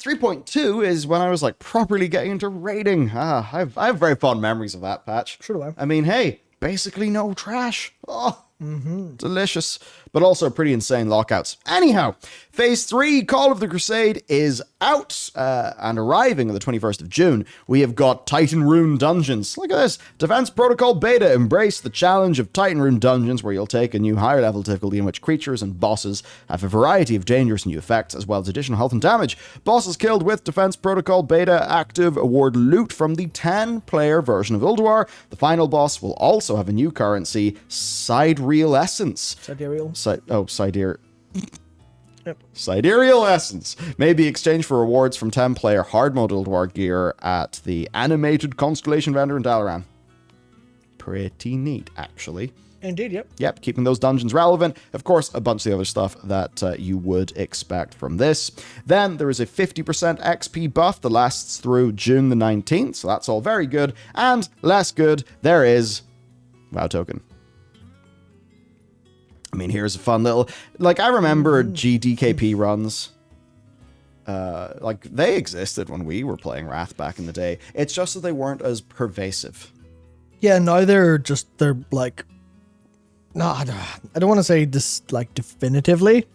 3.2 is when I was like properly getting into raiding. I have very fond memories of that patch. Sure do I. I mean, hey, basically no trash. Oh, delicious. But also pretty insane lockouts. Anyhow, Phase 3, Call of the Crusade, is out and arriving on the 21st of June. We have got Titan Rune Dungeons. Look at this. Defense Protocol Beta. Embrace the challenge of Titan Rune Dungeons, where you'll take a new higher level difficulty in which creatures and bosses have a variety of dangerous new effects, as well as additional health and damage. Bosses killed with Defense Protocol Beta active award loot from the 10-player version of Ulduar. The final boss will also have a new currency, Sidereal Essence. Sidereal? Sidereal. Yep. Sidereal Essence may be exchanged for rewards from 10-player hard mode Ulduar gear at the animated Constellation vendor in Dalaran. Pretty neat, actually. Indeed, yep. Yep, keeping those dungeons relevant. Of course, a bunch of the other stuff that you would expect from this. Then there is a 50% XP buff that lasts through June the 19th, so that's all very good. And less good, there is WoW Token. I mean, here's a fun little... Like, I remember GDKP runs. Like, they existed when we were playing Wrath back in the day. It's just that they weren't as pervasive. Yeah, now they're like... No, I don't want to say this, like, definitively.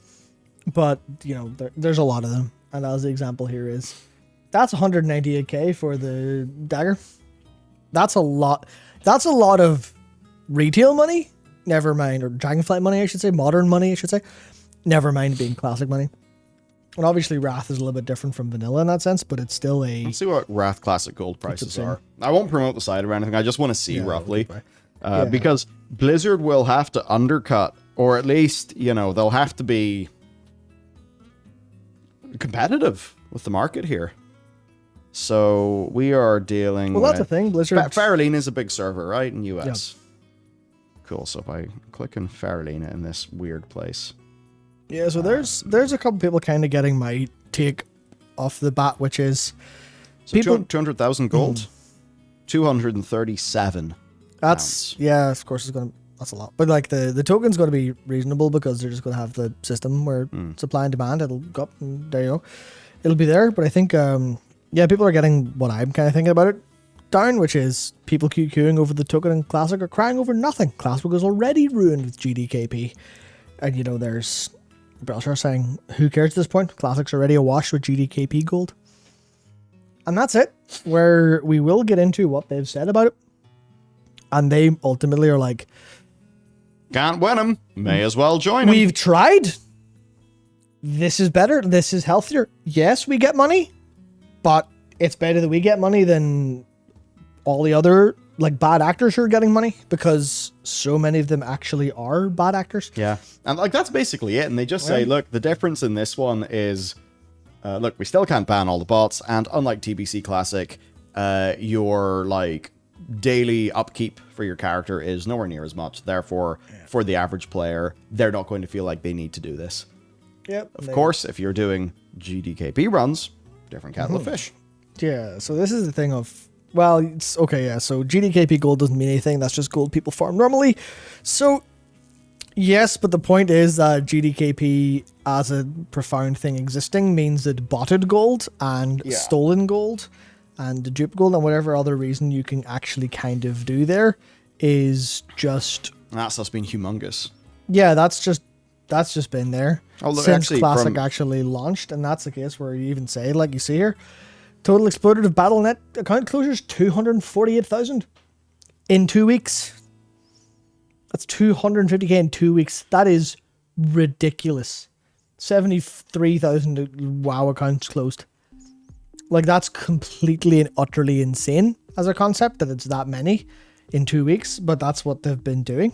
But, you know, there's a lot of them. And as the example here is... That's 198k for the dagger. That's a lot. That's a lot of retail money. Never mind, or Dragonflight money, I should say. Modern money, I should say. Never mind being classic money. And obviously, Wrath is a little bit different from vanilla in that sense, but it's still a... Let's see what Wrath Classic Gold prices are. I won't promote the site or anything. I just want to see roughly. Because Blizzard will have to undercut, or at least, you know, they'll have to be competitive with the market here. So we are dealing Well, that's the thing. Blizzard... Faralina is a big server, right, in US. Yep. Cool, so if I click on Faralina in this weird place. Yeah, so there's a couple people kind of getting my take off the bat, which is... So people 200,000 gold? 237 That's, yeah, of course it's going to... That's a lot. But like the token's going to be reasonable because they're just going to have the system where supply and demand, it'll go up and there you go. It'll be there, but I think, yeah, people are getting what I'm kind of thinking about it down, which is people queuing over the token and Classic are crying over nothing. Classic was already ruined with GDKP. And, you know, there's Belshar saying, who cares at this point? Classic's already awash with GDKP gold. And that's it, where we will get into what they've said about it. And they ultimately are like, can't win them. May as well join them. We've tried. This is better. This is healthier. Yes, we get money, but it's better that we get money than all the other like bad actors who are getting money, because so many of them actually are bad actors. Yeah. And like that's basically it. And they just say, look, the difference in this one is, look, we still can't ban all the bots. And unlike TBC Classic, your like daily upkeep for your character is nowhere near as much. Therefore, for the average player, they're not going to feel like they need to do this. Yep. Of course, if you're doing GDKP runs, different kettle of fish. Yeah, so this is the thing of, well, it's okay, yeah, so GDKP gold doesn't mean anything, that's just gold people farm normally. So, yes, but the point is that GDKP as a profound thing existing means that botted gold and stolen gold and dupe gold and whatever other reason you can actually kind of do there is just... That's been humongous. Yeah, that's just been there since Classic actually launched, and that's the case where you even say, like you see here, total exploitative BattleNet account closures 248,000 in 2 weeks. That's 250k in 2 weeks. That is ridiculous. 73,000 WoW accounts closed. Like, that's completely and utterly insane as a concept that it's that many in 2 weeks, but that's what they've been doing.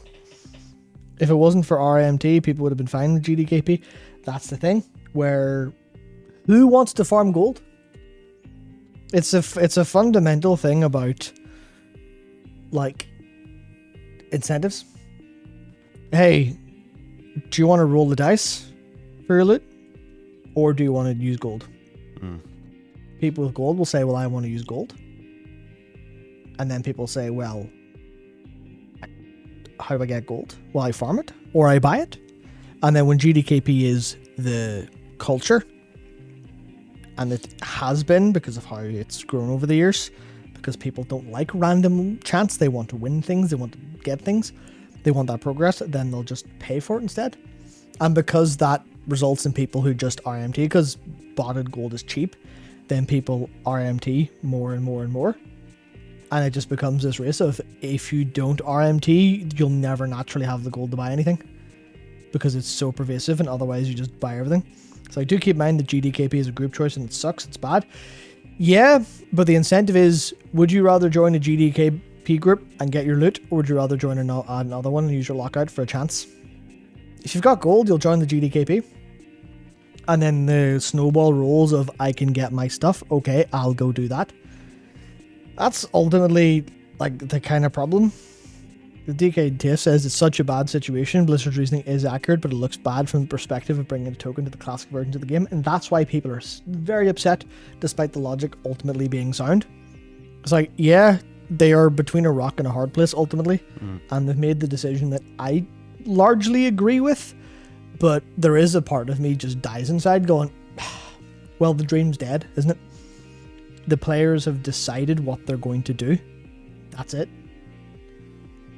If it wasn't for RMT, people would have been fine with GDKP. That's the thing, where who wants to farm gold? It's a fundamental thing about, like, incentives. Hey, do you want to roll the dice for your loot? Or do you want to use gold? People with gold will say, well, I want to use gold. And then people say, well, how do I get gold? Well, I farm it or I buy it. And then when GDKP is the culture And it has been because of how it's grown over the years. Because people don't like random chance. They want to win things. They want to get things. They want that progress. Then they'll just pay for it instead. And because that results in people who just RMT, because botted gold is cheap, then people RMT more and more and more. And it just becomes this race of, if you don't RMT, you'll never naturally have the gold to buy anything. Because it's so pervasive, and otherwise you just buy everything. So I do keep in mind that GDKP is a group choice and it sucks, it's bad. Yeah, but the incentive is, would you rather join a GDKP group and get your loot, or would you rather join another one and use your lockout for a chance? If you've got gold, you'll join the GDKP. And then the snowball rolls of, I can get my stuff, okay, I'll go do that. That's ultimately like the kind of problem. The DK says it's such a bad situation. Blizzard's reasoning is accurate, but it looks bad from the perspective of bringing a token to the classic versions of the game, and that's why people are very upset, despite the logic ultimately being sound. It's like, yeah, they are between a rock and a hard place ultimately, and they've made the decision that I largely agree with, but there is a part of me just dies inside going, well, the dream's dead, isn't it? The players have decided what they're going to do. That's it.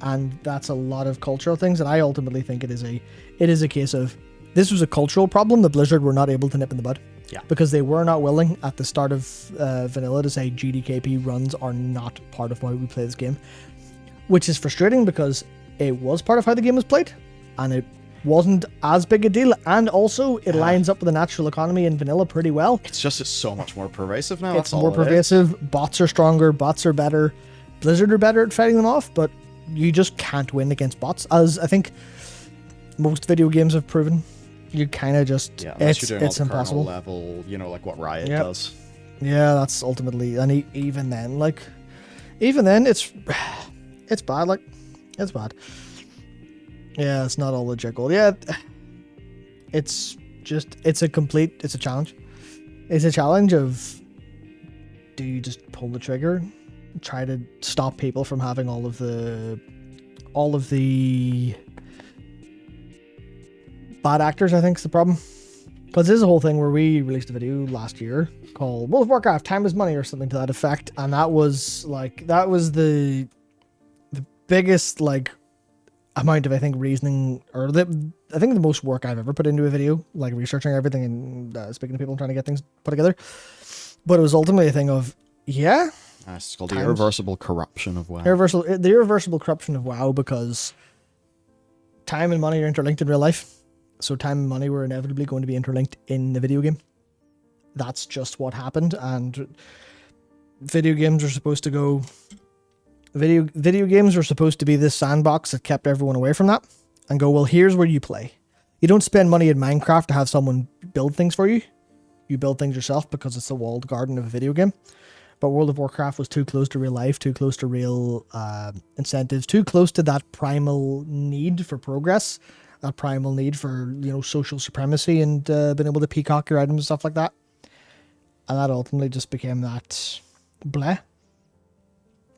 And that's a lot of cultural things, and I ultimately think it is a case of, this was a cultural problem that Blizzard were not able to nip in the bud. Yeah. Because they were not willing at the start of vanilla to say GDKP runs are not part of why we play this game. Which is frustrating because it was part of how the game was played, and it wasn't as big a deal, and also it lines up with the natural economy in vanilla pretty well. It's so much more pervasive now. It's more pervasive, bots are stronger, bots are better, Blizzard are better at fighting them off, but you just can't win against bots, as I think most video games have proven. You kind of just, unless you're doing it's all the impossible. level, like what Riot does. Yeah, that's ultimately, and even then, it's bad, it's bad. Yeah, it's not all legit gold. Yeah, it's a challenge. It's a challenge of, do you just pull the trigger, try to stop people from having all of the bad actors, I think is the problem. Because there's a whole thing where we released a video last year called World of Warcraft, Time is Money, or something to that effect, and that was the biggest amount of, I think, reasoning, or I think the most work I've ever put into a video, researching everything and speaking to people and trying to get things put together. But it was ultimately a thing of, it's called the irreversible corruption of WoW. The irreversible corruption of WoW, because time and money are interlinked in real life. So time and money were inevitably going to be interlinked in the video game. That's just what happened, and video games are supposed to go... Video games are supposed to be this sandbox that kept everyone away from that, and go, well, here's where you play. You don't spend money in Minecraft to have someone build things for you. You build things yourself because it's the walled garden of a video game. But World of Warcraft was too close to real life, too close to real incentives, too close to that primal need for progress, that primal need for, social supremacy and being able to peacock your items and stuff like that. And that ultimately just became that bleh.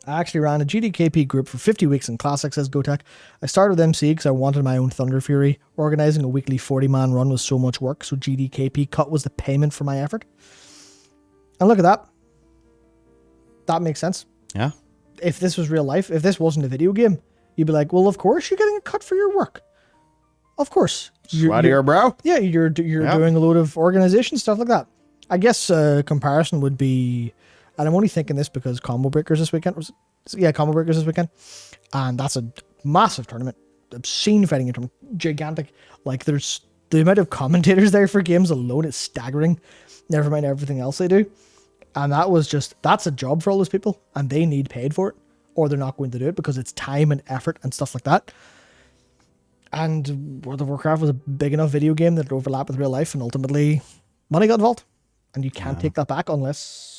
I actually ran a GDKP group for 50 weeks in Classic, says GoTech. I started with MC because I wanted my own Thunder Fury. Organizing a weekly 40-man run was so much work, so GDKP cut was the payment for my effort. And look at that. That makes sense. Yeah. If this was real life, if this wasn't a video game, you'd be like, well, of course you're getting a cut for your work. Of course. Sweat of your brow? Yeah, you're doing a load of organization stuff like that. I guess comparison would be... And I'm only thinking this because Combo Breakers this weekend. Combo Breakers this weekend. And that's a massive tournament. Obscene fighting tournament. Gigantic. There's the amount of commentators there for games alone is staggering. Never mind everything else they do. And that's a job for all those people. And they need paid for it. Or they're not going to do it because it's time and effort and stuff like that. And World of Warcraft was a big enough video game that it overlapped with real life. And ultimately, money got involved. And you can't take that back unless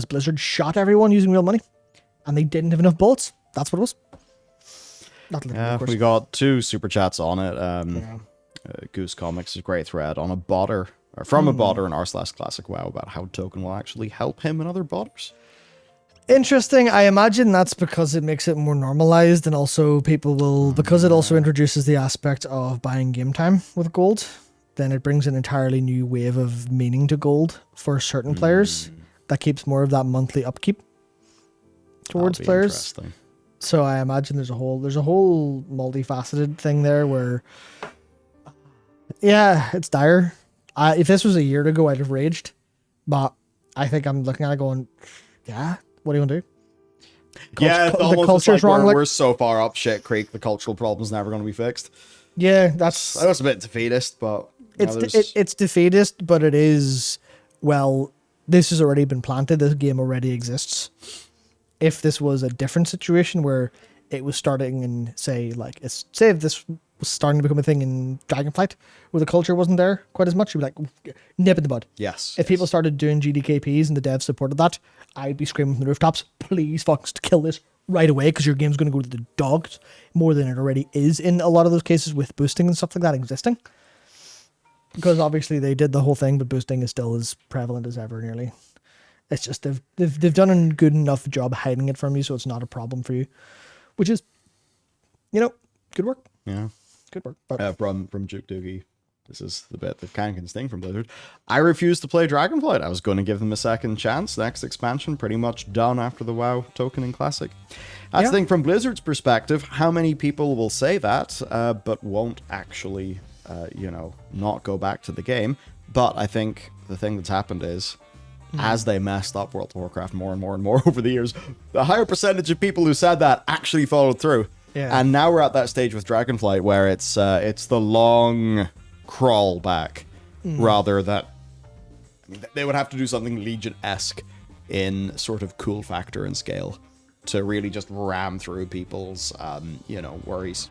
Blizzard shot everyone using real money, and they didn't have enough bullets. That's what it was. We got 2 super chats on it. Goose Comics is a great thread on a botter, or from a botter in r/classic WoW about how token will actually help him and other botters. Interesting. I imagine that's because it makes it more normalized, and also people will, because it also introduces the aspect of buying game time with gold. then it brings an entirely new wave of meaning to gold for certain players that keeps more of that monthly upkeep towards That'll be players. interesting. So I imagine there's a whole multifaceted thing there where, yeah, it's dire. If this was a year ago, I'd have raged, but I think I'm looking at it going, yeah, what do you want to do? Yeah, it's the almost culture's like wrong. we're so far up shit creek, the cultural problem's never going to be fixed. Yeah, that's I was a bit defeatist, but it's defeatist, but it is, well, this has already been planted. This game already exists. If this was a different situation where it was starting in, say if this was starting to become a thing in Dragonflight, where the culture wasn't there quite as much, you'd be like, nip in the bud. yes. If people started doing GDKPs and the devs supported that, I'd be screaming from the rooftops, please fucking kill this right away, because your game's going to go to the dogs more than it already is in a lot of those cases with boosting and stuff like that existing. Because obviously they did the whole thing, but boosting is still as prevalent as ever nearly. It's just they've done a good enough job hiding it from you, so it's not a problem for you, which is, good work. Yeah. Good work. But From Duke Doogie. This is the bit that kind of sting from Blizzard. I refused to play Dragonflight. I was going to give them a second chance. Next expansion, pretty much done after the WoW Tokening Classic. That's the thing from Blizzard's perspective. How many people will say that, but won't actually, not go back to the game? But I think the thing that's happened is, as they messed up World of Warcraft more and more and more over the years, the higher percentage of people who said that actually followed through. Yeah. And now we're at that stage with Dragonflight where it's the long crawl back rather that they would have to do something Legion-esque in sort of cool factor and scale to really just ram through people's worries.